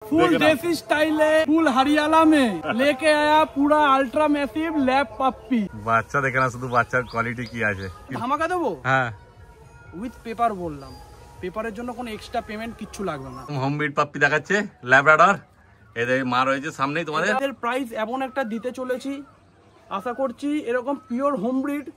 Full देसी style है, full Haryana में लेके आया पूरा अल्ट्रा मैसिव लैब पप्पी। বাচ্চা দেখে না, শুধু বাচ্চার কোয়ালিটি কি আছে। ধামাকা দেবো, হ্যাঁ উইথ পেপার বললাম, পেপারের জন্য কোনো এক্সট্রা পেমেন্ট কিচ্ছু লাগবে না। হোম বিট পাপ্পি দেখাচ্ছে ল্যাব্রাডর, এদের মা রয়েছে সামনেই তোমাদের। এদের প্রাইস এমন একটা দিতে চলেছি, আশা করছি এরকম পিওর হোম ব্রিড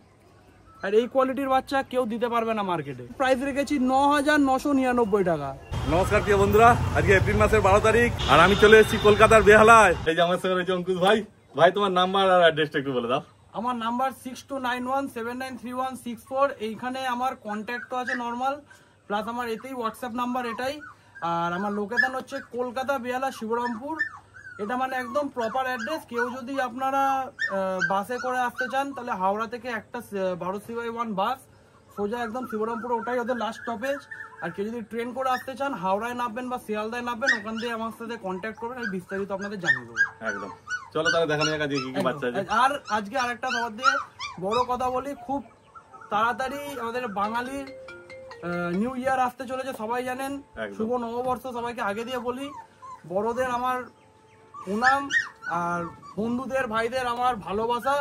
আর এই কোয়ালিটির বাচ্চা কেউ দিতে পারবে না মার্কেটে। প্রাইস রেখেছি ৯,৯৯৯ টাকা। নমস্কার প্রিয় বন্ধুরা, আজকে এপ্রিল মাসের 12 তারিখ আর আমি চলে এসেছি কলকাতার বেহালায়। এই যে আমার সঙ্গে রয়েছে অঙ্কুশ ভাই। ভাই তোমার নাম্বার আর অ্যাড্রেসটা একটু বলে দাও। আমার নাম্বার 6291793164। এইখানে আমার কন্ট্যাক্ট তো আছে নর্মাল, প্লাস আমার এতেই হোয়াটসঅ্যাপ নাম্বার এটাই। আর আমার লোকেশন হচ্ছে কলকাতা বেহালা শিবরামপুর। এটা মানে একদম প্রপার অ্যাড্রেস। কেউ যদি আপনারা বাসে করে আসতে চান তাহলে হাওড়া থেকে একটা 12C/1 বাস সোজা একদম শিবরামপুর, ওটাই ওদের লাস্ট স্টপেজ। আর কেউ যদি ট্রেন করে আসতে চান হাওড়ায় নামবেন বা শিয়ালদায় নামবেন, ওখান থেকে আমার সাথে কন্ট্যাক্ট করবেন, আমি বিস্তারিত আপনাদের জানিয়ে দেবো। একদম চলো তাহলে দেখানো যাক আজকে কি কি বাচ্চা আছে। আর আজকে আরেকটা সবার দিয়ে বড় কথা বলি, খুব তাড়াতাড়ি আমাদের বাঙালির নিউ ইয়ার আসতে চলেছে, সবাই জানেন। শুভ নববর্ষ সবাইকে আগে দিয়ে বলি। বড়দের আমার প্রণাম আর বন্ধুদের ভাইদের আমার ভালোবাসা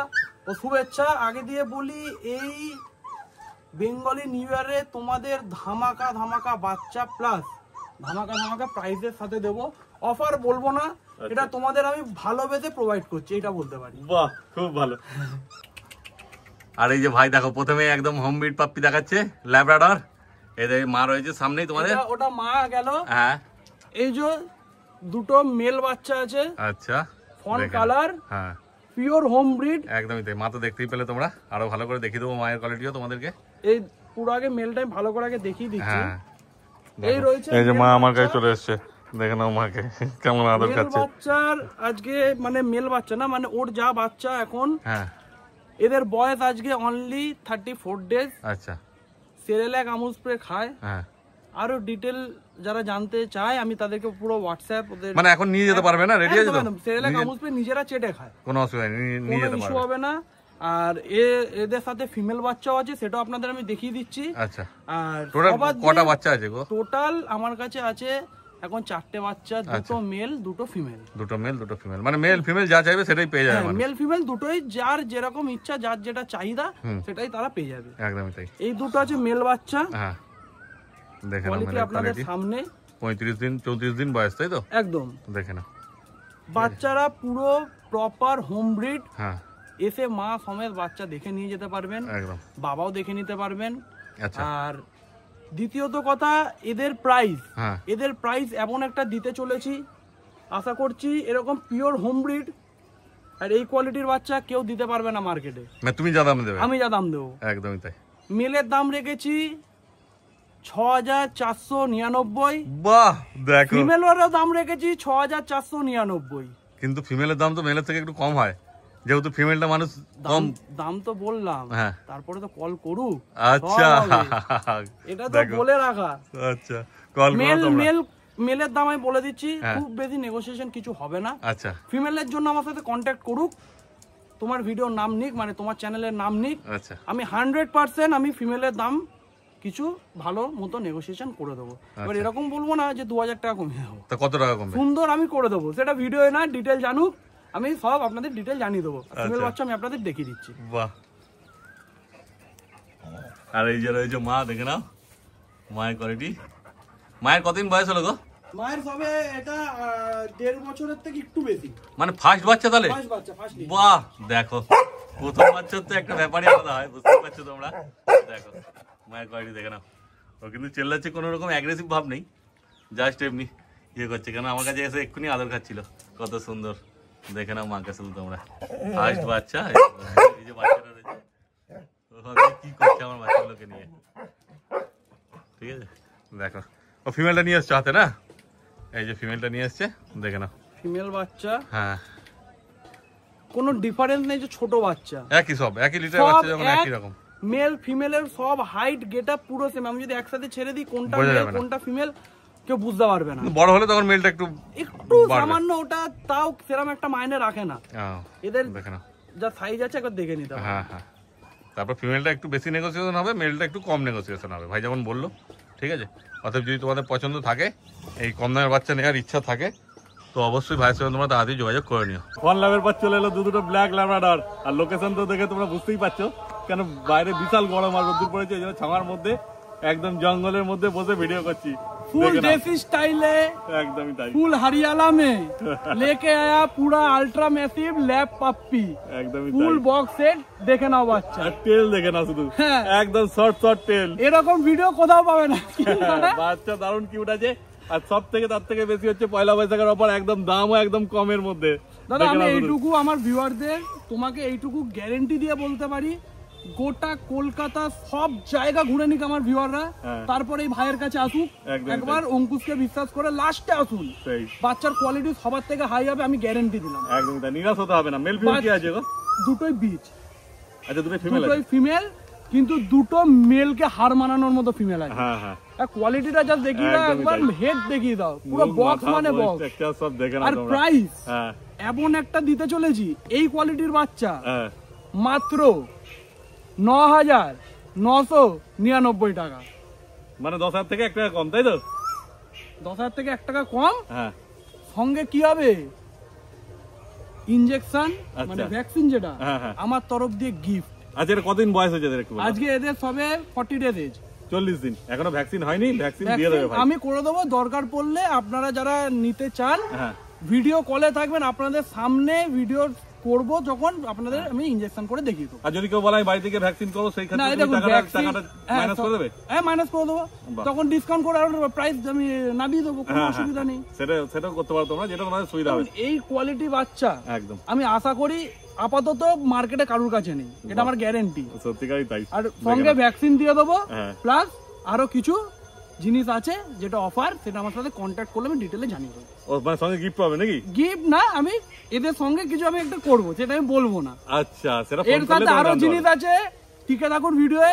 ও শুভেচ্ছা আগে দিয়ে বলি। এই বেঙ্গলি নিউ ইয়ারে তোমাদের ধামাকা ধামাকা বাচ্চা প্লাস ধামাকা ধামাকা প্রাইজের সাথে দেবো। অফার বলবো না, এটা তোমাদের আমি ভালোবেসে প্রোভাইড করছি, এটা বলতে পারি। বাহ, খুব ভালো। আর এই যে ভাই দেখো, প্রথমে একদম হোম বিট পাপ্পি দেখাচ্ছে ল্যাব্রাডর, এদের মা রয়েছে সামনেই তোমাদের। ওটা মা গেল। হ্যাঁ, এই যে দুটো মেল বাচ্চা আছে। আচ্ছা, ফন কালার, হ্যাঁ, পিওর হোম ব্রিড। একদমই তাই। মা তো দেখতেই পেলে তোমরা, আরো ভালো করে দেখিয়ে দেবো মায়ের কোয়ালিটিও তোমাদেরকে। এই পুরো আগে মেল টাইম ভালো করে আগে দেখিয়ে দিচ্ছি। এই রয়েছে, এই যে মা আমার কাছে চলে এসেছে, দেখে নাও মাকে কেমন আদর খাচ্ছে। বাচ্চার আজকে মানে মেল বাচ্চা না, মানে ওর যা বাচ্চা এখন, হ্যাঁ, এদের বয়স আজকে অনলি 34 ডেজ। আচ্ছা, সেরেল্যাক আমুল স্প্রে খায়। হ্যাঁ, আরো ডিটেল যারা জানতে চায় আমি তাদেরকে পুরো হোয়াটসঅ্যাপ, ওদের মানে এখন নিয়ে যেতে পারবে না, রেডি আছে তো? সেরেল্যাক আমুল স্প্রে নিজেরা চেটে খায়, কোনো অসুবিধা নেই, নিয়ে যেতে পারবে, হবে না। আর এদের সাথে ফিমেল বাচ্চাও আছে, সেটাও আপনাদের আমি দেখিয়ে দিচ্ছি। আচ্ছা, আর টোটাল কটা বাচ্চা আছে গো? টোটাল আমার কাছে আছে এখন 4টে বাচ্চা, দুটো মেল দুটো ফিমেল। দুটো মেল দুটো ফিমেল, মানে মেল ফিমেল যা চাইবে সেটাই পেয়ে যাবে। মেল ফিমেল দুটোই, যার যেরকম ইচ্ছা, যার যেটা চাহিদা সেটাই তারা পেয়ে যাবে। একদমই তাই। এই দুটো আছে মেল বাচ্চা। হ্যাঁ, দেখে নাও আপনাদের সামনে। 35 দিন 34 দিন বয়স, তাই তো? একদম, দেখে নাও। বাচ্চারা পুরো প্রপার হোম ব্রিড। হ্যাঁ, এসে মা সমেত বাচ্চা দেখে নিয়ে যেতে পারবেন, একদম, বাবাও দেখে নিতে পারবেন। আচ্ছা, আর দ্বিতীয়ত কথা, এদের প্রাইস, হ্যাঁ, এদের প্রাইস এমন একটা দিতে চলেছি, আশা করছি এরকম পিওর হোম ব্রিড আর এই কোয়ালিটির বাচ্চা কেউ দিতে পারবে না মার্কেটে। মানে তুমি যা দাম দেবে, আমি যা দাম দেবো, একদমই তাই। মেলের দাম রেখেছি 6,499। বাহ, দেখো। ফিমেলেরও দাম রেখেছি 6,499। কিন্তু ফিমেলের দাম তো মেলের থেকে একটু কম হয়, যেহেতু ফিমেলটা মানুষ কম। দাম তো বললাম, হ্যাঁ, তারপরে তো কল করুক। আচ্ছা, এটা তো বলে রাখা। আচ্ছা, কল করো তোমরা। মেলের দাম আমি বলে দিচ্ছি, খুব বেশি নেগোসিয়েশন কিছু হবে না। আচ্ছা, ফিমেলের জন্য আমার সাথে কন্ট্যাক্ট করুক, তোমার ভিডিওর নাম নিক, মানে তোমার চ্যানেলের নাম নিক। আচ্ছা, আমি 100% আমি ফিমেলের দাম কিছু ভালো মতো নেগোসিয়েশন করে দেবো। এবার এরকম বলবো না যে 2000 টাকা কমিয়ে দেবো। তা কত টাকা কমবে? সুন্দর আমি করে দেবো, সেটা ভিডিও না, ডিটেল জানুক, আমি সব আপনাদের ডিটেল জানিয়ে দেবো। ফিমেল বাচ্চা আমি আপনাদের দেখিয়ে দিচ্ছি। বাহ। আর এই যে রয়েছে মা, দেখে নাও মায়ের কোয়ালিটি। মায়ের কতদিন বয়স হলো গো? মায়ের সবে এটা 1.5 বছরের থেকে একটু বেশি, মানে ফার্স্ট বাচ্চা তাহলে? বাহ, দেখো প্রথম বাচ্চার তো একটা ব্যাপারই আলাদা হয়, বুঝতে পারছো তোমরা। দেখো মায়ের কোয়ালিটি দেখে নাও। ও কিন্তু চেল্লাচ্ছে, কোনো রকম অ্যাগ্রেসিভ ভাব নেই, জাস্ট এমনি ইয়ে করছে। কেন আমার কাছে এসে এক্ষুনি আদর খাচ্ছিল, কত সুন্দর। দেখে নাও মাকে শুধু তোমরা। ফার্স্ট বাচ্চা, এই যে বাচ্চাটা রয়েছে, কি করছে আমার বাচ্চাগুলোকে নিয়ে, ঠিক আছে? দেখো, ও ফিমেলটা নিয়ে এসছে হাতে না, এই যে ফিমেলটা নিয়ে এসছে, দেখে নাও। ফিমেল বাচ্চা, হ্যাঁ, কোনো ডিফারেন্স নেই, যে ছোট বাচ্চা একই, সব একই লিটার বাচ্চা, যেমন একই রকম। মেল ফিমেলের সব হাইট গেটআপ পুরো সেম। আমি যদি একসাথে ছেড়ে দিই কোনটা মেল কোনটা ফিমেল কেউ বুঝতে পারবে না। বড় হলে তখন মেলটা একটু সামান্য, ওটা তাও সেরকম একটা মাইনে রাখে না। এদের দেখে নাও যা সাইজ আছে একবার দেখে নিতে হবে। হ্যাঁ, হ্যাঁ। তারপর ফিমেলটা একটু বেশি নেগোসিয়েশন হবে, মেলটা একটু কম নেগোসিয়েশন হবে, ভাই যেমন বললো, ঠিক আছে? অতএব যদি তোমাদের পছন্দ থাকে, এই কম দামের বাচ্চা নেওয়ার ইচ্ছা থাকে, তো অবশ্যই ভাইয়ের সঙ্গে তোমরা তাড়াতাড়ি যোগাযোগ করে নিও। ফোন লাভের পর চলে এলো দুটো ব্ল্যাক ল্যাব্রাডর, আর লোকেশন তো দেখে তোমরা বুঝতেই পারছো, কেন বাইরে বিশাল গরম আর রোদ্দুর পড়েছে, এই জন্য ছামার মধ্যে একদম জঙ্গলের মধ্যে বসে ভিডিও করছি। ফুল देसी स्टाइल है, एकदम ही फुल हरियाणा में लेके आया पूरा अल्ट्रा मैसिव लैब पप्पी, एकदम फुल बॉक्स सेट। দেখে নাও বাচ্চা, টেল দেখে নাও শুধু, একদম শর্ট শর্ট টেল, এরকম ভিডিও কোথাও পাবে না। বাচ্চা দারুণ কিউট আছে, আর সব থেকে তার থেকে বেশি হচ্ছে পয়লা বৈশাখের অফার, একদম দামও একদম কমের মধ্যে। দাদা আমি এইটুকু আমার ভিউয়ারদের তোমাকে এইটুকু গ্যারেন্টি দিয়ে বলতে পারি, গোটা কলকাতা সব জায়গা ঘুরে নিক আমার ভিউয়াররা, তারপরে এই ভাইয়ের কাছে আসুক, একবার অঙ্কুশকে বিশ্বাস করে লাস্টে আসুন, বাচ্চার কোয়ালিটি সবার থেকে হাই হবে, আমি গ্যারেন্টি দিলাম। একদম তাই, নিরাশ হতে হবে না। মেল ফিমেল কি আছে গো? দুটোই বীজ। আচ্ছা দুটোই ফিমেল, দুটোই ফিমেল, কিন্তু দুটো মেলকে হার মানানোর মতো ফিমেল আছে। হ্যাঁ হ্যাঁ, কোয়ালিটিটা জাস্ট দেখিয়ে দাও, একবার হেড দেখিয়ে দাও, পুরো বক্স মানে বক্স, সব দেখে নাও। আর প্রাইস এমন একটা দিতে চলেছি এই কোয়ালিটির বাচ্চা মাত্র 9,999 টাকা, মানে 10,000 থেকে 1 টাকা কম, তাই তো? 10,000 থেকে 1 টাকা কম। সঙ্গে কি হবে? ইনজেকশন মানে ভ্যাকসিন, যেটা আমার তরফ দিয়ে গিফট। আচ্ছা এটা কতদিন বয়স হয়েছে এদের একটু? আজকে এদের সবে 40 ডেজ এজ, 40 দিন, এখনো ভ্যাকসিন হয়নি, ভ্যাকসিন দিয়ে দেবে ভাই। আমি করে দেবো, দরকার পড়লে আপনারা যারা নিতে চান ভিডিও কলে থাকবেন, আপনাদের সামনে ভিডিও করব যখন আপনাদের আমি ইনজেকশন করে দেখিয়ে দেবো। আর যদি কেউ বলে বাড়ি থেকে ভ্যাকসিন করো, সেই ক্ষেত্রে টাকাটা মাইনাস করে দেবে? হ্যাঁ মাইনাস করে দেবো, তখন ডিসকাউন্ট করে আর প্রাইস আমি নামিয়ে দেবো, কোনো অসুবিধা নেই। সেটাও করতে পারো তোমরা, যেটা তোমাদের সুবিধা হবে। এই কোয়ালিটি বাচ্চা একদম আমি আশা করি আপাতত মার্কেটে কারুর কাছে নেই, এটা আমার গ্যারেন্টি। সত্যিকারই তাই। আর সঙ্গে ভ্যাকসিন দিয়ে দেবো, প্লাস আরো কিছু জিনিস আছে যেটা অফার, সেটা আমার সাথে কন্ট্যাক্ট করলে আমি ডিটেইলে জানিয়ে দেবো। ও মানে সঙ্গে গিফট পাবে নাকি? গিফট না, আমি এদের সঙ্গে কিছু আমি একটা করব, সেটা আমি বলবো না। আচ্ছা, সেটা এর সাথে আরো জিনিস আছে, টিকে থাকুন ভিডিওয়ে।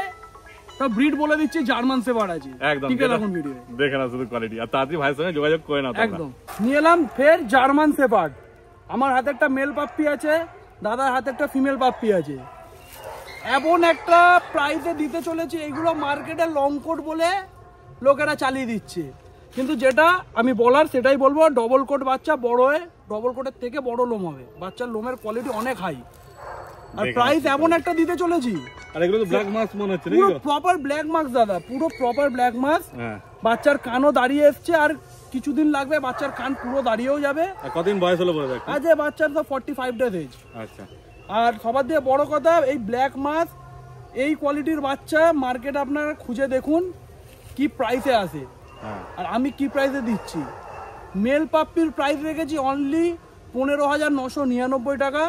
তো ব্রিড বলে দিচ্ছি, জার্মান শেপার্ড আছে, টিকে থাকুন ভিডিওয়ে, দেখে নাও শুধু কোয়ালিটি, আর তাড়াতাড়ি ভাইয়ের সঙ্গে যোগাযোগ করে নাও। একদম নিয়ে এলাম ফের জার্মান শেপার্ড। আমার হাতে একটা মেল পাপ্পি আছে, দাদার হাতে একটা ফিমেল পাপ্পি আছে। এমন একটা প্রাইসে দিতে চলেছে, এগুলো মার্কেটে লং কোট বলে লোকেরা চালিয়ে দিচ্ছে, কিন্তু যেটা আমি বলার সেটাই বলবো। ডবল কোট বাচ্চা, বড় হয়ে ডবল কোটের থেকে বড় লোম হবে, বাচ্চার লোমের কোয়ালিটি অনেক হাই, আর প্রাইস এমন একটা দিতে চলেছি। আর এগুলো তো ব্ল্যাক মাস্ক মনে হচ্ছে, পুরো প্রপার ব্ল্যাক মাস্ক দাদা, পুরো প্রপার ব্ল্যাক মাস্ক। বাচ্চার কানও দাঁড়িয়ে এসছে, আর কিছুদিন লাগবে বাচ্চার কান পুরো দাঁড়িয়েও যাবে। কতদিন বয়স হলো বলে দেখ? আজ বাচ্চার তো 45 ডেজ এজ। আচ্ছা, আর সবার দিয়ে বড় কথা, এই ব্ল্যাক মাস্ক এই কোয়ালিটির বাচ্চা মার্কেটে আপনারা খুঁজে দেখুন কি প্রাইসে আসে, আর আমি কি প্রাইসে দিচ্ছি। মেল পাপ্পির প্রাইস রেখেছি অনলি 15,999 টাকা,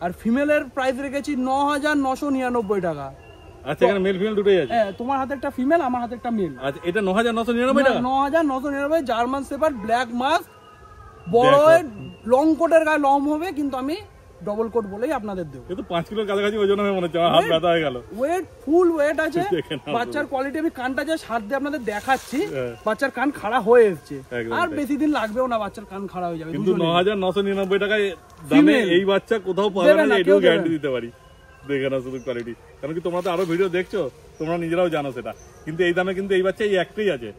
আর ফিমেলের প্রাইস রেখেছি 9,999 টাকা। আচ্ছা, এখানে মেল ফিমেল দুটোই আছে? হ্যাঁ, তোমার হাতে একটা ফিমেল, আমার হাতে একটা মেল। আচ্ছা, এটা 9,999 টাকা? 9,999 জার্মান শেপার্ড ব্ল্যাক মাস্ক, বড় লং কোটের গায়ে লম হবে, কিন্তু আমি ডবল কোট বলেই আপনাদের দেবো। কিন্তু 5 কিলোর কাছাকাছি ওজন হবে মনে হচ্ছে, আমার হাত ব্যথা হয়ে গেল। ওয়েট, ফুল ওয়েট আছে বাচ্চার। কোয়ালিটি আমি কানটা যে হাত দিয়ে আপনাদের দেখাচ্ছি, বাচ্চার কান খাড়া হয়ে এসেছে, আর বেশি দিন লাগবেও না বাচ্চার কান খাড়া হয়ে যাবে। কিন্তু 9,999 টাকায় দামে এই বাচ্চা কোথাও পাবে না, এটাও গ্যারান্টি দিতে পারি। দেখে না শুধু কোয়ালিটি, কারণ কি তোমরা তো আরো ভিডিও দেখছো, তোমরা নিজেরাও জানো সেটা। কিন্তু এই দামে কিন্তু এই বাচ্চা এই একটাই আছে,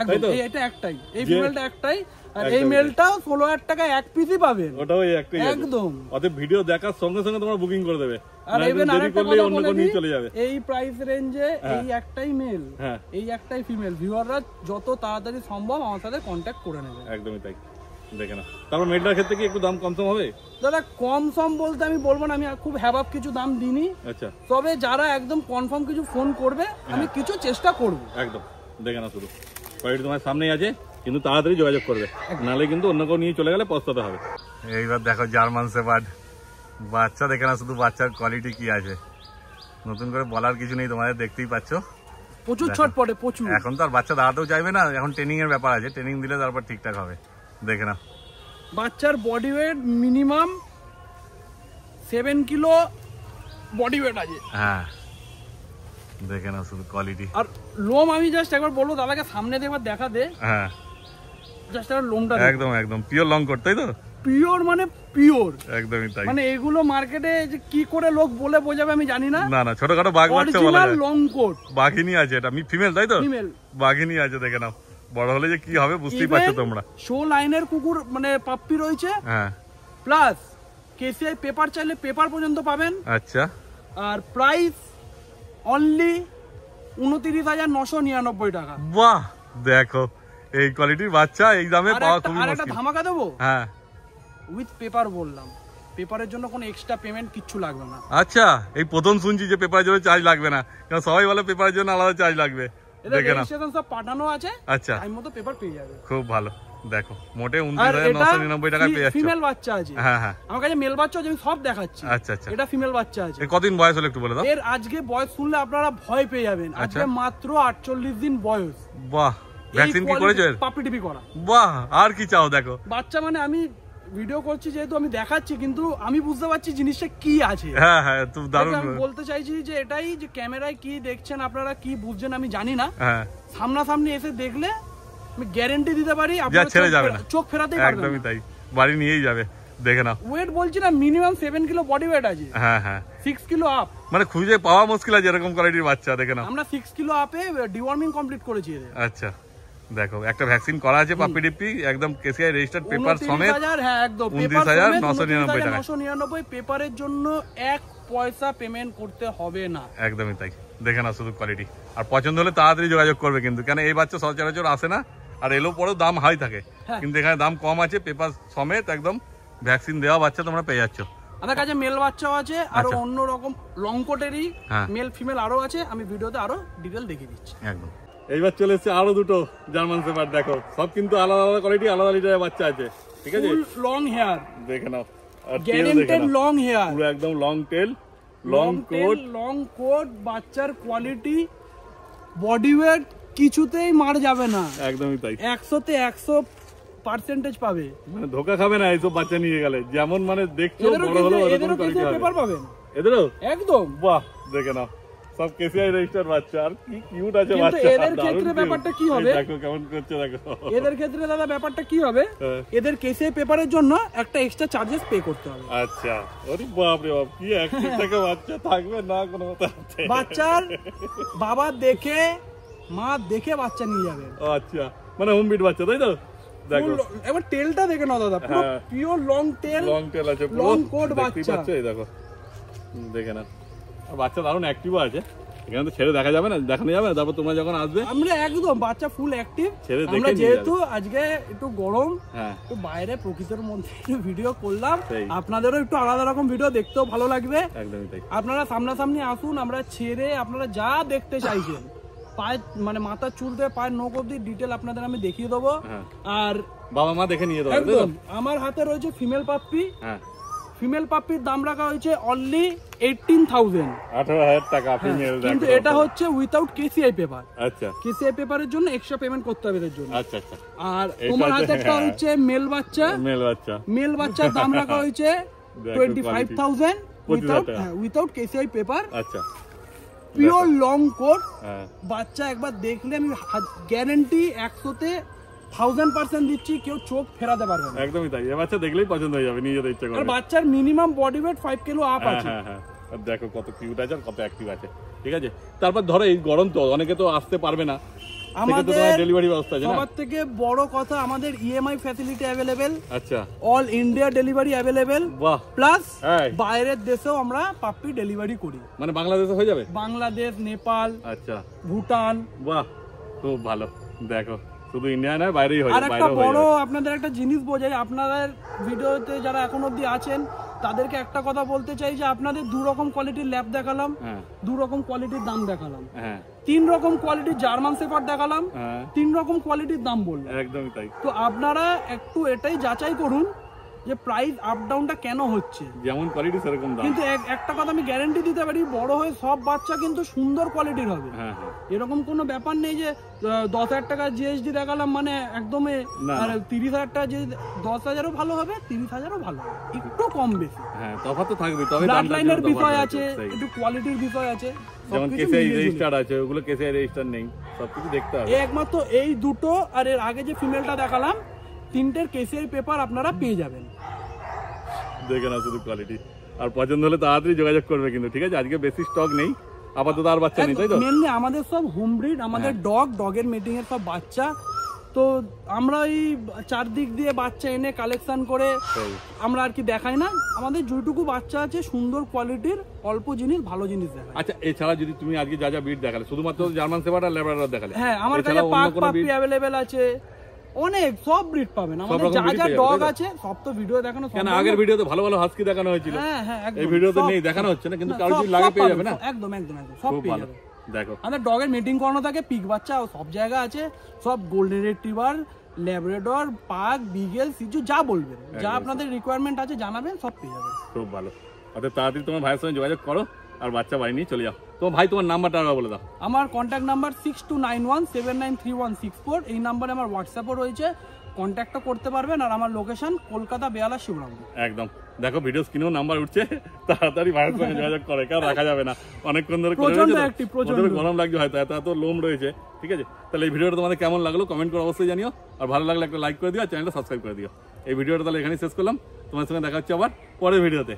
তাই তো? এটা একটাই, এই ফিমেলটা একটাই, আর এই মেলটাও 16,000 টাকা এক পিসই পাবেন। ওটাও এই একটাই একদম। অতএব ভিডিও দেখার সঙ্গে সঙ্গে তোমরা বুকিং করে দেবে, আর ইভেন আরেকটা কথা বলে দিই, চলে যাবে। এই প্রাইস রেঞ্জে এই একটাই মেল, এই একটাই ফিমেল। ভিউয়াররা যত তাড়াতাড়ি সম্ভব আমার সাথে কন্ট্যাক্ট করে নেবে। একদমই তাই, দেখে না। তারপর মেলটার ক্ষেত্রে কি একটু দাম কম সম হবে? দাদা কম সম বলতে আমি বলবো না, আমি খুব হ্যাভাব কিছু দাম দিইনি। আচ্ছা, তবে যারা একদম কনফার্ম কিছু ফোন করবে আমি কিছু চেষ্টা করব। একদম দেখে না, শুধু কোয়ালিটি তোমার সামনেই আছে, কিন্তু তাড়াতাড়ি যোগাযোগ করবে, নাহলে কিন্তু অন্য কেউ নিয়ে চলে গেলে পস্তাতে হবে। এইবার দেখো জার্মান শেপার্ড বাচ্চা, দেখে না শুধু বাচ্চার কোয়ালিটি কি আছে। নতুন করে বলার কিছু নেই, তোমাদের দেখতেই পাচ্ছ প্রচুর ছটপটে, প্রচুর। এখন তো আর বাচ্চা দাঁড়াতেও চাইবে না, এখন ট্রেনিং এর ব্যাপার আছে, ট্রেনিং দিলে তারপর ঠিকঠাক হবে। দেখে না, বাচ্চার body weight minimum 7 kilo body weight আছে। হ্যাঁ, দেখে না শুধু কোয়ালিটি। আর লোম আমি জাস্ট একবার বলবো দাদাকে সামনে দিয়ে একবার দেখা দে। হ্যাঁ, জাস্ট আর লোমটা একদম একদম পিওর লং কোট, তাই তো? পিওর মানে পিওর, একদমই তাই। মানে এগুলো মার্কেটে যে কি করে লোক বলে বোঝাবে আমি জানি না। না না, ছোটখাটো বাঘ বাচ্চা বলা যায়। লং কোট বাঘিনী আছে, এটা ফিমেল, তাই তো? ফিমেল বাঘিনী আছে, দেখে নাও বড় হলে যে কি হবে বুঝতেই পারছো তোমরা। শো লাইনের কুকুর মানে পাপ্পি রয়েছে, হ্যাঁ, প্লাস কেসিআই পেপার চাইলে পেপার পর্যন্ত পাবেন। আচ্ছা, আর প্রাইস অনলি 29,999 টাকা। বাহ, দেখো এই কোয়ালিটির বাচ্চা এই দামে পাওয়া খুবই মুশকিল। আর একটা ধামাকা দেবো, হ্যাঁ, উইথ পেপার বললাম, পেপারের জন্য কোনো এক্সট্রা পেমেন্ট কিচ্ছু লাগবে না। আচ্ছা, এই প্রথম শুনছি যে পেপারের জন্য চার্জ লাগবে না, কারণ সবাই বলে পেপারের জন্য আলাদা চার্জ লাগবে। দেখে নাও, রেজিস্ট্রেশন সব পাঠানো আছে, আচ্ছা, টাইম মতো পেপার পেয়ে যাবে। খুব ভালো। দেখো মোটে 29,999 টাকায় পেয়ে যাচ্ছ। ফিমেল বাচ্চা আছে, হ্যাঁ হ্যাঁ, আমার কাছে মেল বাচ্চা আছে, আমি সব দেখাচ্ছি। আচ্ছা আচ্ছা, এটা ফিমেল বাচ্চা আছে। কতদিন বয়স হলো একটু বলে দাও। এর আজকে বয়স শুনলে আপনারা ভয় পেয়ে যাবেন, আজকে মাত্র 48 দিন বয়স। বাহ, ভ্যাকসিন কি করেছো? পাপি টিপি করা। বাহ, আর কি চাও? দেখো বাচ্চা মানে আমি ভিডিও করছি যেহেতু আমি দেখাচ্ছি, কিন্তু আমি বুঝতে পারছি জিনিসটা কি আছে। হ্যাঁ হ্যাঁ, তুমি দারুণ। আমি বলতে চাইছি যে এটাই যে ক্যামেরায় কি দেখছেন আপনারা, কি বুঝছেন আমি জানি না, হ্যাঁ, সামনাসামনি এসে দেখলে আমি গ্যারান্টি দিতে পারি আপনারা ছেড়ে যাবে না, চোখ ফেরাতেই পারবেন। একদমই তাই, বাড়ি নিয়েই যাবে। দেখে নাও, ওয়েট বলছি না, মিনিমাম 7 কিলো বডি ওয়েট আছে। হ্যাঁ হ্যাঁ, 6 কিলো আপ, মানে খুঁজে পাওয়া মুশকিল আছে এরকম কোয়ালিটির বাচ্চা। দেখে নাও, আমরা 6 কিলো আপে ডিওয়ার্মিং কমপ্লিট করেছি এদের। আচ্ছা, দেখো একটা ভ্যাকসিন করা আছে পাপি ডিপি, একদম কেসিআই রেজিস্টার্ড পেপার সমেত। 29,000, হ্যাঁ একদম, 29,999 টাকা। 29,999 পেপারের জন্য 1 পয়সা পেমেন্ট করতে হবে না। একদমই তাই, দেখে না শুধু কোয়ালিটি। আর পছন্দ হলে তাড়াতাড়ি যোগাযোগ করবে কিন্তু, কেন এই বাচ্চা সচরাচর আসে না, আর এলো পরেও দাম হাই থাকে, কিন্তু এখানে দাম কম আছে, পেপার সমেত একদম ভ্যাকসিন দেওয়া বাচ্চা তোমরা পেয়ে যাচ্ছ। আমার কাছে মেল বাচ্চাও আছে, আরো অন্য রকম লং কোটেরই মেল ফিমেল আরো আছে, আমি ভিডিওতে আরো ডিটেল দেখিয়ে দিচ্ছি। একদম। এইবার চলে এসেছে আরো দুটো জার্মান শেপার্ড। দেখো সব কিন্তু আলাদা আলাদা কোয়ালিটি, আলাদা লিটারের বাচ্চা আছে, ঠিক আছে? লং হেয়ার, দেখে নাও, আর গ্যারান্টেড লং হেয়ার, পুরো একদম লং টেল, লং কোট, বাচ্চার কোয়ালিটি, বডি ওয়েট কিছুতেই মার যাবে না। একদমই তাই, 100তে 100% পাবে, মানে ধোকা খাবে না এইসব বাচ্চা নিয়ে গেলে। যেমন মানে দেখছো বড় হলো এদেরও কিছু পেপার পাবেন, এদেরও একদম। বাহ, দেখে নাও, সব কেসিআই রেজিস্টার বাচ্চা, আর কি কিউট আছে কিন্তু বাচ্চা। এদের ক্ষেত্রে ব্যাপারটা কি হবে, দেখো কেমন করছে, দেখো এদের ক্ষেত্রে দাদা ব্যাপারটা কি হবে, এদের কেসিআই পেপারের জন্য একটা এক্সট্রা চার্জেস পে করতে হবে। আচ্ছা, ওরে বাপ রে বাপ, কি একটু থেকে বাচ্চা থাকবে না কোনো মতে। বাচ্চার বাবা দেখে মা দেখে বাচ্চা নিয়ে যাবে। আচ্ছা, মানে হোম বিট বাচ্চা, তাই তো? দেখো এবার টেলটা দেখে নাও দাদা, পুরো পিওর লং টেল আছে, লং কোট বাচ্চা। এই দেখো, দেখে না, বাচ্চা দারুণ অ্যাক্টিভ আছে। এখানে তো ছেড়ে দেখা যাবে না, দেখানো যাবে না, তারপর তোমরা যখন আসবে আমরা একদম বাচ্চা ফুল অ্যাক্টিভ। আমরা যেহেতু আজকে একটু গরম, তো বাইরে প্রকৃতির মধ্যে ভিডিও করলাম, আপনাদেরও একটু আলাদা রকম ভিডিও দেখতেও ভালো লাগবে। একদমই তাই, আপনারা সামনাসামনি আসুন, আমরা ছেড়ে আপনারা যা দেখতে চাইছেন, পায়ের মানে মাথার চুল থেকে পায়ের নখ অব্দি ডিটেল আপনাদের আমি দেখিয়ে দেবো। আর বাবা মা দেখে নিয়ে দেবো। আমার হাতে রয়েছে ফিমেল পাপ্পি, ফিমেল পাপ্পির দাম রাখা হয়েছে অনলি 18,000 টাকা ফিমেল, কিন্তু এটা হচ্ছে উইথাউট কেসিআই পেপার। আচ্ছা, কেসিআই পেপারের জন্য এক্সট্রা পেমেন্ট করতে হবে এর জন্য। আচ্ছা আচ্ছা। আর তোমার হাতেরটা হচ্ছে মেল বাচ্চা, মেল বাচ্চার দাম রাখা হয়েছে 25,000 উইথাউট কেসিআই পেপার। আচ্ছা, পিওর লং কোট বাচ্চা, একবার দেখলে আমি গ্যারান্টি 100তে 1000% দিচ্ছি, কেউ চোখ ফেরাতে পারবে না। একদমই তাই, এই বাচ্চা দেখলেই পছন্দ হয়ে যাবে, নিজেদের ইচ্ছা করে। আর বাচ্চার minimum body weight 5 kilo up আছে। হ্যাঁ, দেখো কত কিউট আছে আর কত অ্যাক্টিভ আছে, ঠিক আছে? তারপর ধরো এই গরম তো অনেকে তো আসতে পারবে না, আমাদের ডেলিভারি ব্যবস্থা আছে। সবার থেকে বড় কথা, আমাদের ইএমআই ফ্যাসিলিটি अवेलेबल। আচ্ছা, অল ইন্ডিয়া ডেলিভারি अवेलेबल। বাহ, প্লাস বাইরের দেশেও আমরা পাপ্পি ডেলিভারি করি, মানে বাংলাদেশে হয়ে যাবে, বাংলাদেশ, নেপাল, আচ্ছা, ভুটান। বাহ, খুব ভালো। দেখো শুধু ইন্ডিয়া নয়, বাইরেই হয়। আর একটা বড় আপনাদের একটা জিনিস বোঝাই, আপনাদের ভিডিওতে যারা এখন অবধি আছেন তাদেরকে একটা কথা বলতে চাই যে আপনাদের 2 রকম কোয়ালিটির ল্যাব দেখালাম, 2 রকম কোয়ালিটির দাম দেখালাম, 3 রকম কোয়ালিটির জার্মান শেপার্ড দেখালাম, 3 রকম কোয়ালিটির দাম বললাম। একদমই তাই। তো আপনারা একটু এটাই যাচাই করুন যে প্রাইস আপ ডাউনটা কেন হচ্ছে, যেমন কোয়ালিটি সেরকম দাম। কিন্তু একটা কথা আমি গ্যারান্টি দিতে পারি, বড় হয়ে সব বাচ্চা কিন্তু সুন্দর কোয়ালিটির হবে। এরকম কোনো ব্যাপার নেই যে 10,000 টাকা জিএসডি দেখালাম মানে একদমই, আর 30,000 টাকা যে 10,000ও ভালো হবে, 30,000ও ভালো হবে, একটু কম বেশি তফাৎ তো থাকবে। তবে ব্লাড লাইনের বিষয় আছে, একটু কোয়ালিটির বিষয় আছে, যেমন কেসিআই রেজিস্টার আছে, ওগুলো কেসিআই রেজিস্টার নেই, সবকিছু দেখতে হবে। একমাত্র এই দুটো, আর এর আগে যে ফিমেলটা দেখালাম, 3টের কেসিআই পেপার আপনারা পেয়ে যাবেন। দেখে না শুধু কোয়ালিটি, আর পছন্দ হলে তাড়াতাড়ি যোগাযোগ করবে কিন্তু, ঠিক আছে? আজকে বেশি স্টক নেই আপাতত, আর বাচ্চা নেই, তাই তো? মেনলি আমাদের সব হোম ব্রিড, আমাদের ডগের মিটিং এর সব বাচ্চা তো আমরা এই চারদিক দিয়ে বাচ্চা এনে কালেকশন করে আমরা আর কি দেখাই না, আমাদের যেটুকু বাচ্চা আছে সুন্দর কোয়ালিটির অল্প জিনিস ভালো জিনিস দেখাই। আচ্ছা এছাড়া যদি তুমি আজকে যা যা ব্রিড দেখালে শুধুমাত্র জার্মান শেফার্ড আর ল্যাব্রাডর দেখালে? হ্যাঁ আমার কাছে পাক পাপি अवेलेबल আছে, অনেক সব ব্রিড পাবেন আমাদের, যা যা ডগ আছে সব তো ভিডিও দেখানো সম্ভব। কেন আগের ভিডিওতে ভালো ভালো হাস্কি দেখানো হয়েছিল, হ্যাঁ হ্যাঁ একদম, এই ভিডিওতে নেই, দেখানো হচ্ছে না, কিন্তু কারো যদি লাগে পেয়ে যাবে না? একদম একদম একদম সব পেয়ে যাবে। দেখো আমাদের ডগের মিটিং করানো থাকে, পিক বাচ্চা সব জায়গা আছে, সব গোল্ডেন রিট্রিভার, ল্যাব্রাডর, পাক, বিগেল, সিজু, যা বলবেন, যা আপনাদের রিকোয়ারমেন্ট আছে জানাবেন, সব পেয়ে যাবেন। খুব ভালো। অর্থাৎ তাড়াতাড়ি তোমার ভাইয়ের সঙ্গে যোগাযোগ করো আর বাচ্চা বাড়ি নিয়ে চলে যাও। তোমার ভাই তোমার নাম্বারটা আরো বলে দাও। আমার কন্ট্যাক্ট নাম্বার 6291793164, এই নাম্বারে আমার হোয়াটসঅ্যাপও রয়েছে, কন্ট্যাক্টও করতে পারবেন। আর আমার লোকেশন কলকাতা বেহালা শিবরামপুর। একদম দেখো ভিডিও স্ক্রিনেও নাম্বার উঠছে, তাড়াতাড়ি ভাইয়ের সঙ্গে যোগাযোগ করে, কারণ রাখা যাবে না, অনেকক্ষণ ধরে গরম লাগছে হয়তো, এত লোম রয়েছে। ঠিক আছে, তাহলে এই ভিডিওটা তোমাদের কেমন লাগলো কমেন্ট করে অবশ্যই জানিও, আর ভালো লাগলে একটা লাইক করে দিও আর চ্যানেলটা সাবস্ক্রাইব করে দিও। এই ভিডিওটা তাহলে এখানেই শেষ করলাম, তোমার সঙ্গে দেখা হচ্ছে আবার পরের ভিডিওতে।